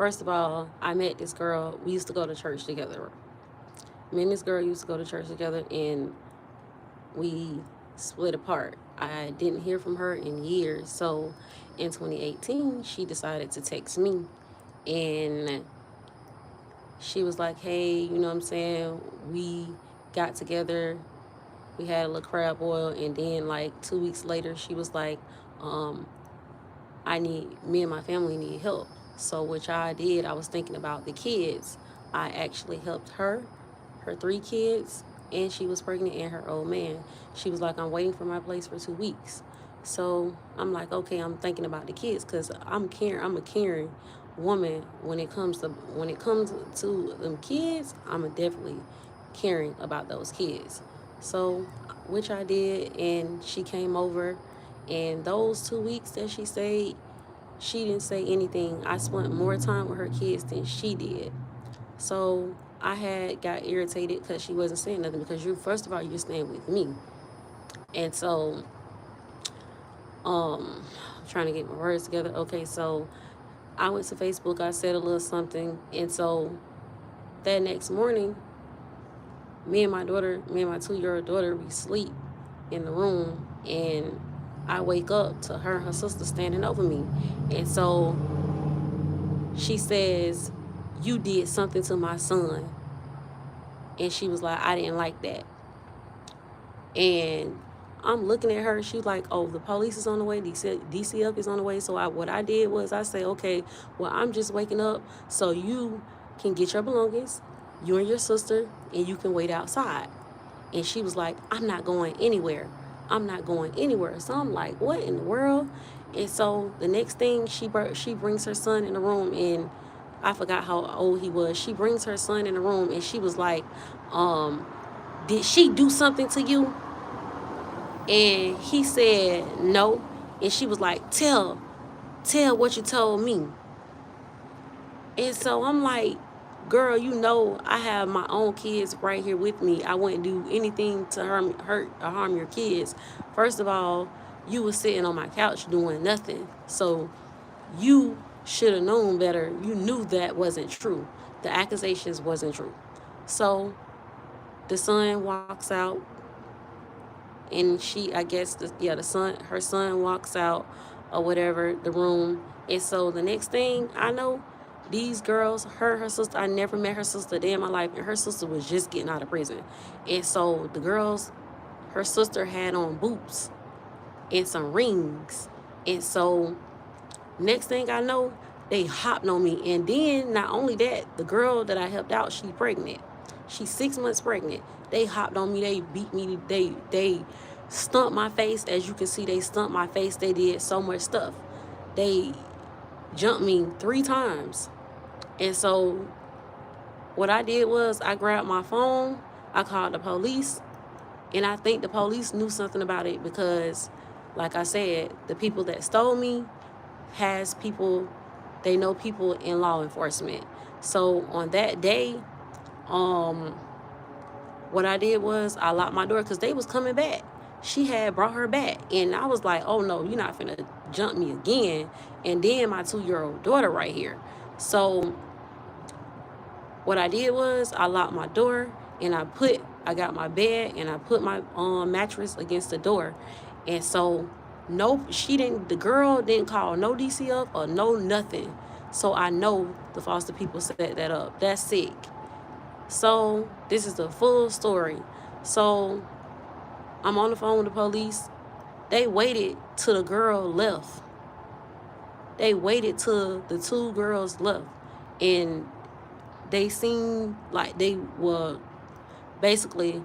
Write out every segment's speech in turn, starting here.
First of all, I met this girl. We used to go to church together. Me and this girl used to go to church together, and we split apart. I didn't hear from her in years. So in 2018, she decided to text me, and she was like, hey, you know what I'm saying? We got together, we had a little crab boil, and then like 2 weeks later, she was like, um, me and my family need help. So which I did, I was thinking about the kids. I actually helped her 3 kids, and she was pregnant, and her old man. She was like, I'm waiting for my place for 2 weeks. So I'm like, okay, I'm thinking about the kids, because I'm a caring woman. When it comes to them kids, I'm a definitely caring about those kids. So which I did, and she came over, and those 2 weeks that she stayed, she didn't say anything. I spent more time with her kids than she did. So I had got irritated because she wasn't saying nothing, because you, first of all, you're staying with me. And so I'm trying to get my words together. Okay, so I went to Facebook, I said a little something, and so that next morning, me and my 2-year-old daughter, we sleep in the room, and I wake up to her and her sister standing over me. And so she says, you did something to my son. And she was like, I didn't like that. And I'm looking at her. She's like, oh, the police is on the way. DCF is on the way. So what I did was I say, okay, well, I'm just waking up so you can get your belongings, you and your sister, and you can wait outside. And she was like, I'm not going anywhere. I'm not going anywhere. So I'm like, what in the world? And so the next thing, she brings her son in the room, and I forgot how old he was. She brings her son in the room, and she was like, um, did she do something to you? And he said no. And she was like, tell what you told me. And so I'm like, girl, you know I have my own kids right here with me. I wouldn't do anything to hurt or harm your kids. First of all, you was sitting on my couch doing nothing. So you should have known better. You knew that wasn't true. The accusations wasn't true. So the son walks out, and I guess, her son walks out or whatever, the room. And so the next thing I know, these girls, her sister, I never met her sister a day in my life, and her sister was just getting out of prison. And so the girls, her sister had on boots and some rings. And so next thing I know, they hopped on me. And then not only that, the girl that I helped out, she's pregnant. She's 6 months pregnant. They hopped on me. They beat me. They stumped my face. As you can see, they stumped my face. They did so much stuff. They jumped me 3 times. And so what I did was I grabbed my phone. I called the police. And I think the police knew something about it, because, like I said, the people that stole me they know people in law enforcement. So on that day, what I did was I locked my door, because they was coming back. She had brought her back, and I was like, oh no, you're not finna jump me again. And then my 2-year-old daughter right here. So what I did was I locked my door, and I got my bed, and I put my mattress against the door. And so the girl didn't call no DCF or no nothing. So I know the foster people set that up. That's sick. So this is the full story. So I'm on the phone with the police. They waited till the girl left. They waited till the 2 girls left. And they seemed like they were, basically,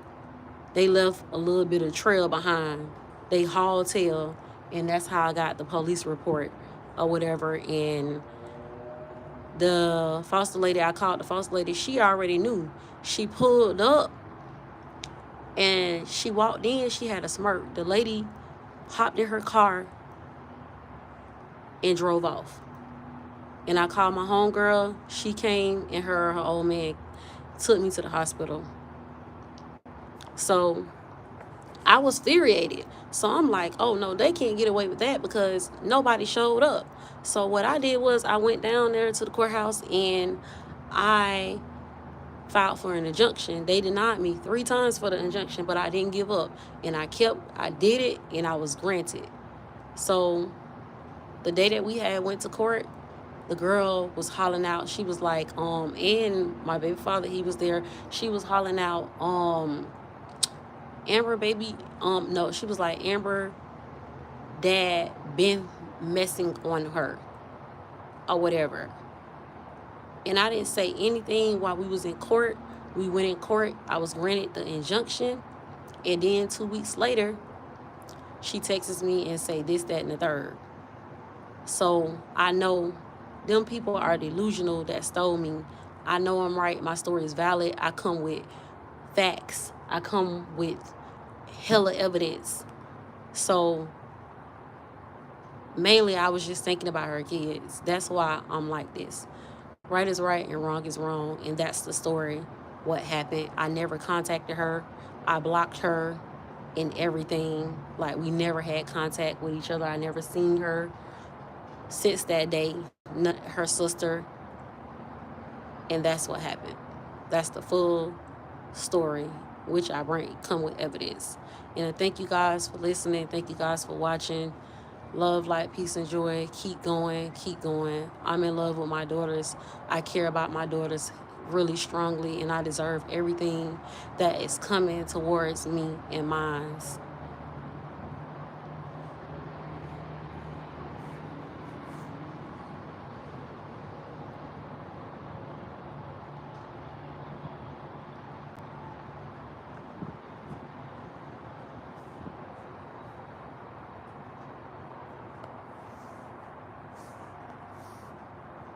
they left a little bit of trail behind. They hauled tail, and that's how I got the police report or whatever. And I called the foster lady, she already knew. She pulled up, and she walked in, she had a smirk. The lady hopped in her car and drove off. And I called my homegirl. She came, and her old man took me to the hospital. So I was infuriated. So I'm like, oh no, they can't get away with that because nobody showed up. So what I did was I went down there to the courthouse and I filed for an injunction. They denied me 3 times for the injunction, but I didn't give up. And I did it, and I was granted. So the day that we had went to court, the girl was hollering out. She was like, and my baby father, he was there. She was hollering out, Amber, baby, no, she was like, Amber, dad been messing on her or whatever. And I didn't say anything while we was in court. We went in court. I was granted the injunction. And then 2 weeks later, she texts me and say this, that, and the third. So I know them people are delusional that stole me. I know I'm right. My story is valid. I come with facts. I come with hella evidence. So mainly I was just thinking about her kids. That's why I'm like this. Right is right and wrong is wrong. And that's the story. What happened. I never contacted her. I blocked her and everything. Like, we never had contact with each other. I never seen her since that day. Her sister. And that's what happened. That's the full story, which I come with evidence. And thank you guys for listening. Thank you guys for watching. Love, light, peace, and joy. Keep going. Keep going. I'm in love with my daughters. I care about my daughters really strongly, and I deserve everything that is coming towards me and mine.